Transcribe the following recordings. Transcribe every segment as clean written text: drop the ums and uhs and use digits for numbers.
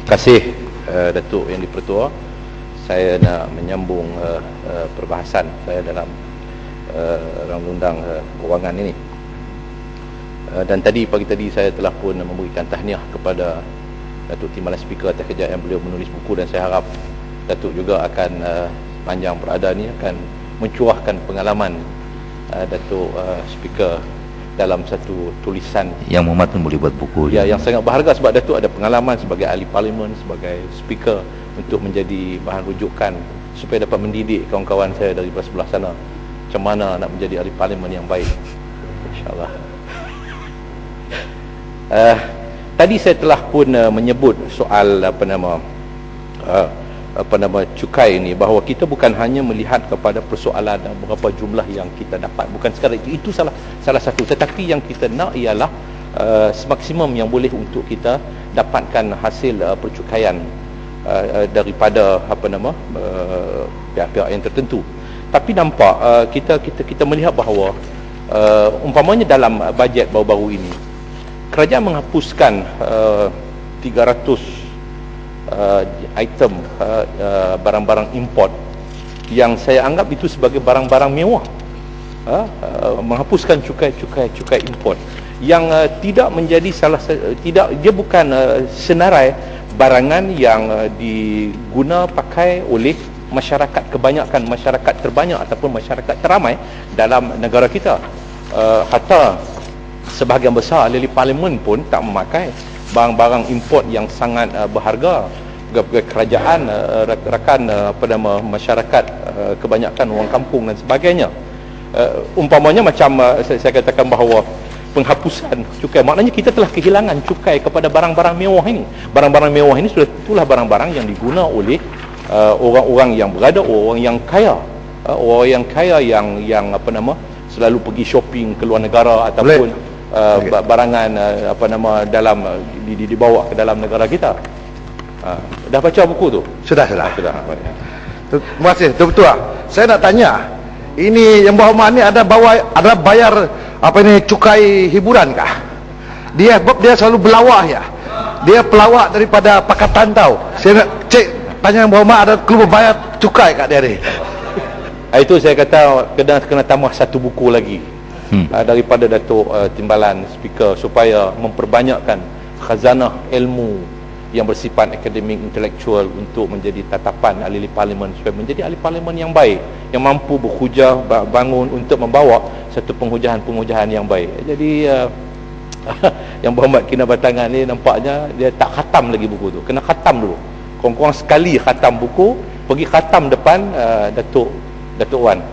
Terima kasih Datuk Yang di-Pertua. Saya nak menyambung perbahasan saya dalam undang-undang kewangan ini. Dan pagi tadi saya telah pun memberikan tahniah kepada Datuk Timbalan Speaker atas kerja yang beliau menulis buku, dan saya harap Datuk juga akan sepanjang berada ni akan mencurahkan pengalaman Datuk Speaker dalam satu tulisan yang Muhammad pun boleh buat buku ya, yang sangat berharga, sebab Datuk ada pengalaman sebagai ahli parlimen, sebagai speaker, untuk menjadi bahan rujukan supaya dapat mendidik kawan-kawan saya dari sebelah sana macam mana nak menjadi ahli parlimen yang baik, insyaAllah. Tadi saya telah pun menyebut soal cukai ini, bahawa kita bukan hanya melihat kepada persoalan berapa jumlah yang kita dapat, bukan sekadar itu salah satu, tetapi yang kita nak ialah semaksimum yang boleh untuk kita dapatkan hasil percukaian daripada pihak-pihak yang tertentu. Tapi nampak kita melihat bahawa umpamanya dalam bajet baru-baru ini kerajaan menghapuskan 300 item barang-barang import yang saya anggap itu sebagai barang-barang mewah, menghapuskan cukai import yang tidak menjadi dia bukan senarai barangan yang diguna pakai oleh masyarakat kebanyakan, masyarakat terbanyak ataupun masyarakat teramai dalam negara kita. Hatta sebahagian besar ahli parlimen pun tak memakai barang-barang import yang sangat berharga. Kerajaan rakan masyarakat kebanyakan orang kampung dan sebagainya. Umpamanya macam saya katakan bahawa penghapusan cukai, maknanya kita telah kehilangan cukai kepada barang-barang mewah ini. Barang-barang mewah ini itulah barang-barang yang diguna oleh orang-orang yang berada, orang yang kaya, yang selalu pergi shopping ke luar negara ataupun barangan dalam dibawa ke dalam negara kita. Dah baca buku tu? Sudah. Terima kasih, betul. Saya nak tanya, ini yang Muhammad ni ada bayar cukai hiburan kah? Dia selalu berlawak ya. Dia pelawak daripada Pakatan tau. Saya nak tanya Muhammad, ada perlu bayar cukai kat dia ni? Itu saya kata kena tambah satu buku lagi daripada Datuk Timbalan Speaker, supaya memperbanyakkan khazanah ilmu yang bersifat akademik, intelektual, untuk menjadi tatapan ahli parlimen, supaya menjadi ahli parlimen yang baik, yang mampu berhujah, bangun untuk membawa satu penghujahan yang baik. Jadi yang Berhormat Kinabatangan ni nampaknya dia tak khatam lagi buku tu. Kena khatam dulu. Kurang-kurang sekali khatam buku, pergi khatam depan Datuk Wan.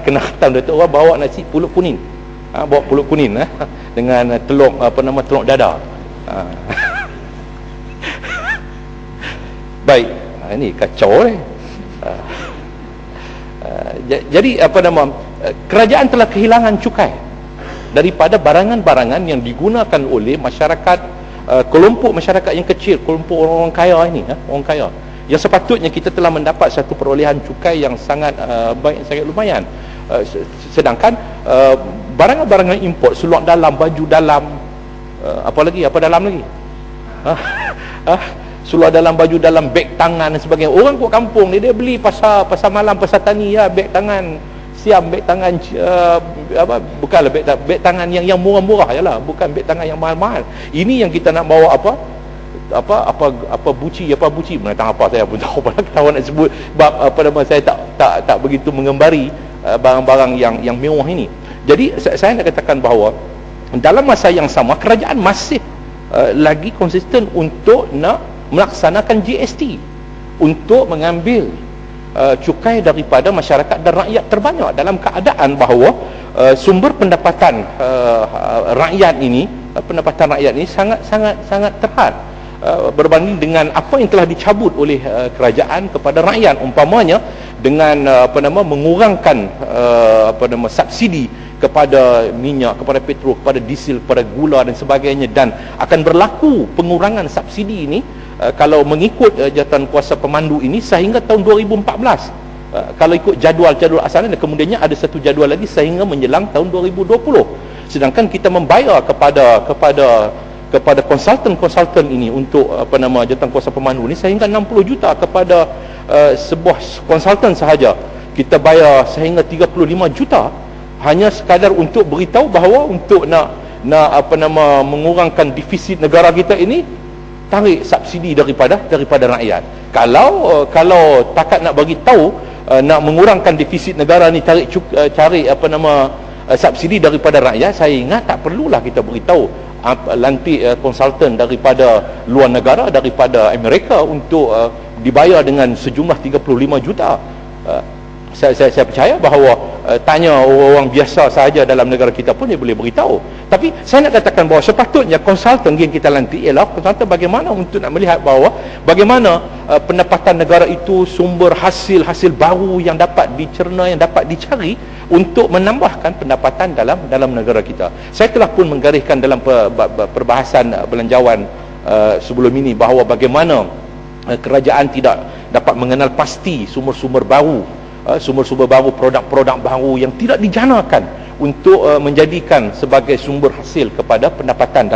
Kena khatam Datuk Wan, bawa nasi pulut kuning. Bawa pulut kuning dengan telur telur dadar. Baik, ini kacau ni. Jadi kerajaan telah kehilangan cukai daripada barangan-barangan yang digunakan oleh masyarakat, kelompok masyarakat yang kecil, kelompok orang kaya ini, orang kaya. Yang sepatutnya kita telah mendapat satu perolehan cukai yang sangat baik, sangat lumayan. Sedangkan barangan-barangan import, seluar dalam, baju dalam, apa dalam lagi? Seluar dalam, baju dalam, beg tangan dan sebagainya. Orang kat kampung ni dia beli pasar malam, pasar tani ya, beg tangan siam, beg tangan bukanlah beg tangan yang murah-murah jelah, bukan beg tangan yang mahal-mahal. Ini yang kita nak bawa buci menentang apa, saya pun tahu pada kawan nak sebut bab saya tak begitu mengembari barang-barang yang mewah ini. Jadi saya nak katakan bahawa dalam masa yang sama kerajaan masih lagi konsisten untuk nak melaksanakan GST, untuk mengambil cukai daripada masyarakat dan rakyat terbanyak, dalam keadaan bahawa sumber pendapatan rakyat ini sangat terhad berbanding dengan apa yang telah dicabut oleh kerajaan kepada rakyat, umpamanya dengan mengurangkan subsidi kepada minyak, kepada petrol, kepada diesel, kepada gula dan sebagainya, dan akan berlaku pengurangan subsidi ini kalau mengikut jawatan kuasa pemandu ini sehingga tahun 2014. Kalau ikut jadual asalnya, dan kemudiannya ada satu jadual lagi sehingga menjelang tahun 2020. Sedangkan kita membayar kepada kepada konsultan ini untuk jawatankuasa pemandu ni, sehingga 60 juta kepada sebuah konsultan sahaja. Kita bayar sehingga 35 juta hanya sekadar untuk beritahu bahawa untuk nak mengurangkan defisit negara kita ini, tarik subsidi daripada rakyat. Kalau takat nak bagi tahu nak mengurangkan defisit negara ni, cari subsidi daripada rakyat, saya ingat tak perlulah kita beritahu lantik konsultan daripada luar negara, daripada Amerika untuk dibayar dengan sejumlah 35 juta. Saya percaya bahawa tanya orang biasa sahaja dalam negara kita pun dia boleh beritahu. Tapi saya nak katakan bahawa sepatutnya konsultan yang kita lantik ialah konsultan bagaimana untuk nak melihat bahawa bagaimana pendapatan negara itu, sumber hasil baru yang dapat dicerna, yang dapat dicari untuk menambahkan pendapatan dalam negara kita. Saya telah pun menggariskan dalam perbahasan belanjawan sebelum ini bahawa bagaimana kerajaan tidak dapat mengenal pasti sumber-sumber baru, produk-produk baru yang tidak dijanakan untuk menjadikan sebagai sumber hasil kepada pendapatan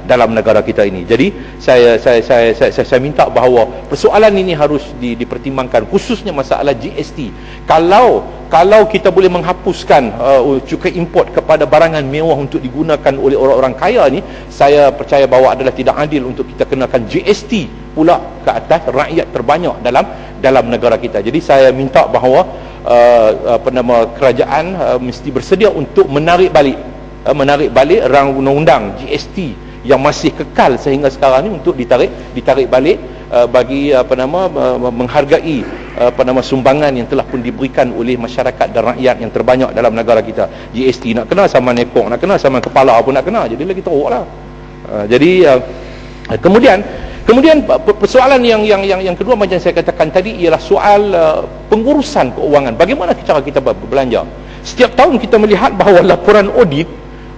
dalam negara kita ini. Jadi saya minta bahawa persoalan ini harus dipertimbangkan, khususnya masalah GST. Kalau kita boleh menghapuskan cukai import kepada barangan mewah untuk digunakan oleh orang-orang kaya ni, saya percaya bahawa adalah tidak adil untuk kita kenakan GST pula ke atas rakyat terbanyak dalam negara kita. Jadi saya minta bahawa kerajaan mesti bersedia untuk menarik balik rang undang-undang GST yang masih kekal sehingga sekarang ni, untuk ditarik balik bagi menghargai sumbangan yang telah pun diberikan oleh masyarakat dan rakyat yang terbanyak dalam negara kita. GST nak kena sama nekok, nak kena sama kepala pun nak kena, jadi lagi teruklah. Kemudian persoalan yang kedua macam saya katakan tadi ialah soal pengurusan keuangan. Bagaimana cara kita berbelanja? Setiap tahun kita melihat bahawa laporan audit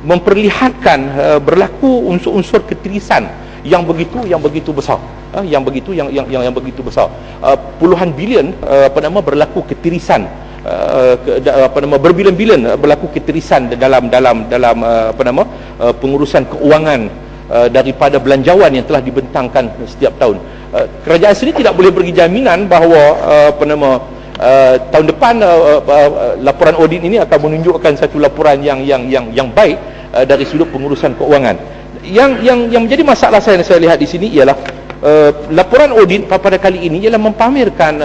memperlihatkan berlaku unsur-unsur ketirisan yang begitu besar. Yang begitu besar. Puluhan bilion berlaku ketirisan. Berbilion-bilion berlaku ketirisan dalam pengurusan keuangan daripada belanjawan yang telah dibentangkan setiap tahun. Kerajaan sendiri tidak boleh beri jaminan bahawa tahun depan laporan audit ini akan menunjukkan satu laporan yang baik dari sudut pengurusan keuangan. Yang menjadi masalah saya lihat di sini ialah laporan audit pada kali ini ialah mempamerkan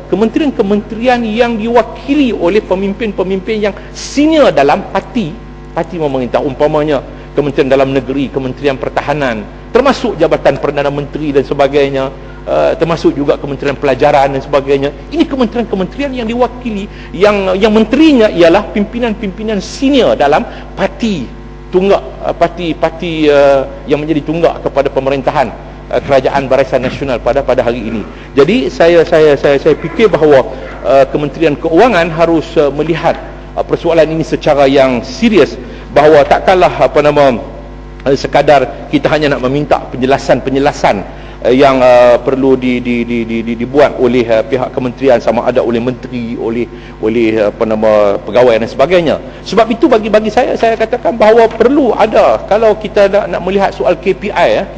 kementerian-kementerian yang diwakili oleh pemimpin-pemimpin yang senior dalam parti pemerintah, umpamanya Kementerian Dalam Negeri, Kementerian Pertahanan, termasuk Jabatan Perdana Menteri dan sebagainya, termasuk juga Kementerian Pelajaran dan sebagainya. Ini kementerian-kementerian yang diwakili, yang menterinya ialah pimpinan-pimpinan senior dalam parti tunggak, parti yang menjadi tunggak kepada pemerintahan Kerajaan Barisan Nasional pada hari ini. Jadi saya fikir bahawa Kementerian Keuangan harus melihat persoalan ini secara yang serius, bahawa takkanlah sekadar kita hanya nak meminta penjelasan yang perlu dibuat oleh pihak kementerian, sama ada oleh menteri, oleh pegawai dan sebagainya. Sebab itu bagi saya katakan bahawa perlu ada, kalau kita nak melihat soal KPI,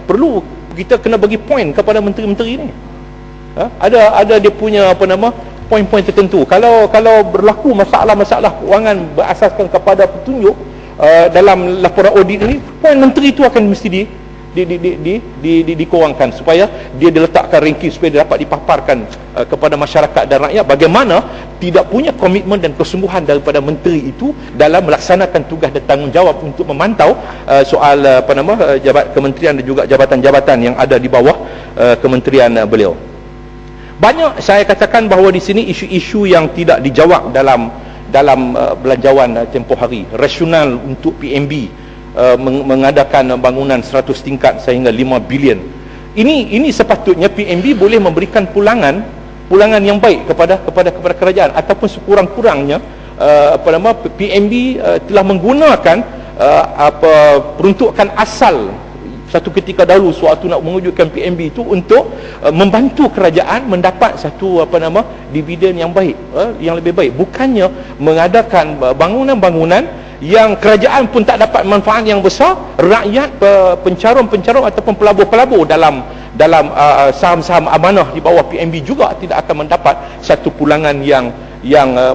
perlu kita kena bagi poin kepada menteri-menteri ini. Ada dia punya poin-poin tertentu. Kalau berlaku masalah-masalah kewangan berasaskan kepada petunjuk dalam laporan audit ini, poin menteri itu akan mesti dikurangkan supaya dia diletakkan ranking, supaya dia dapat dipaparkan kepada masyarakat dan rakyat bagaimana tidak punya komitmen dan kesungguhan daripada menteri itu dalam melaksanakan tugas dan tanggungjawab untuk memantau soal kementerian dan juga jabatan-jabatan yang ada di bawah kementerian beliau. Banyak saya katakan bahawa di sini isu-isu yang tidak dijawab dalam belanjawan tempoh hari. Rasional untuk PMB mengadakan bangunan 100 tingkat sehingga 5 bilion. Ini sepatutnya PMB boleh memberikan pulangan yang baik kepada kerajaan, ataupun sekurang-kurangnya PMB telah menggunakan peruntukan asal satu ketika dahulu sewaktu nak mewujudkan PMB itu untuk membantu kerajaan mendapat satu dividen yang baik, yang lebih baik, bukannya mengadakan bangunan-bangunan yang kerajaan pun tak dapat manfaat yang besar, rakyat, pencarum-pencarum ataupun pelabur-pelabur dalam saham-saham amanah di bawah PNB juga tidak akan mendapat satu pulangan yang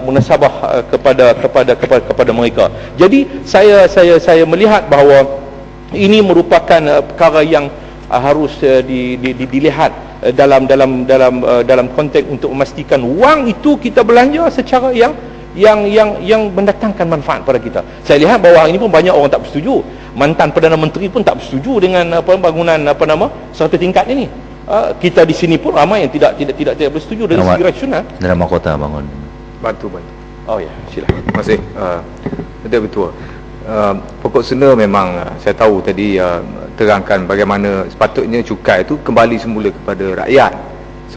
munasabah kepada mereka. Jadi saya melihat bahawa ini merupakan perkara yang harus dilihat dalam konteks untuk memastikan wang itu kita belanja secara yang mendatangkan manfaat pada kita. Saya lihat bahawa ini pun banyak orang tak bersetuju. Mantan Perdana Menteri pun tak bersetuju dengan bangunan satu tingkat ini. Kita di sini pun ramai yang tidak bersetuju dari segi rasional. Dalam mahkota bangun. Bantu. Oh ya, silakan. Terima kasih. Betul. Pokok sena memang saya tahu tadi terangkan bagaimana sepatutnya cukai itu kembali semula kepada rakyat.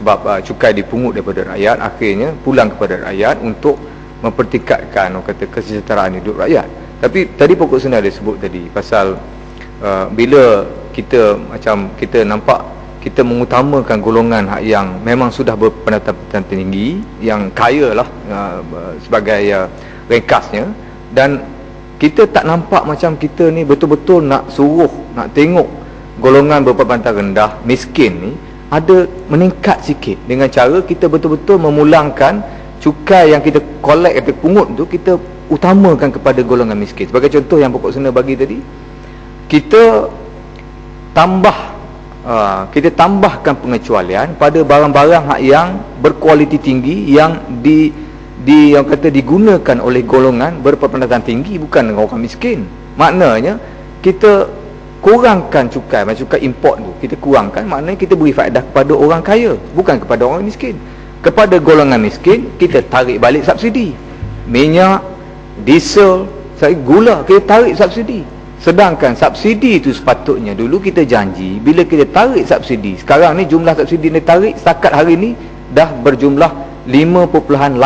Sebab cukai dipungut daripada rakyat, akhirnya pulang kepada rakyat untuk mempertingkatkan kesejahteraan hidup rakyat. Tapi tadi pokok sena ada sebut tadi pasal bila kita nampak kita mengutamakan golongan yang memang sudah berpendapatan tinggi, yang kaya lah sebagai ringkasnya, dan kita tak nampak macam kita ni betul-betul nak tengok golongan berpendapatan rendah, miskin ni ada meningkat sikit dengan cara kita betul-betul memulangkan cukai yang kita collect atau pungut tu, kita utamakan kepada golongan miskin. Sebagai contoh yang pokok sena bagi tadi, kita tambahkan pengecualian pada barang-barang yang berkualiti tinggi yang yang digunakan oleh golongan berpendapatan tinggi, bukan orang miskin. Maknanya kita kurangkan cukai, macam cukai import tu kita kurangkan, maknanya kita beri faedah kepada orang kaya, bukan kepada orang miskin. Kepada golongan miskin kita tarik balik subsidi. Minyak, diesel, gula kita tarik subsidi. Sedangkan subsidi itu sepatutnya dulu kita janji bila kita tarik subsidi, sekarang ni jumlah subsidi yang ditarik setakat hari ni dah berjumlah 5.83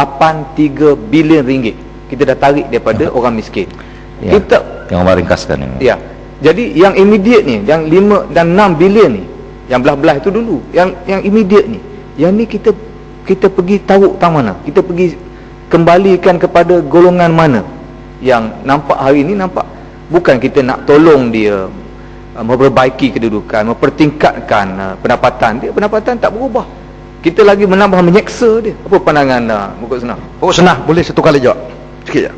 bilion ringgit. Kita dah tarik daripada orang miskin. Ya, yang orang ringkaskan ini. Ya. Jadi yang immediate ni, yang 5 dan 6 bilion ni, yang belah-belah itu dulu, yang immediate ni, yang ni kita pergi tahu tang mana, kita pergi kembalikan kepada golongan mana yang nampak hari ni, nampak bukan kita nak tolong dia memperbaiki kedudukan, mempertingkatkan pendapatan dia. Pendapatan tak berubah, kita lagi menambah menyeksa dia. Apa pandangan Pokok Sena? Pokok Sena boleh satu kali jawab sikit je.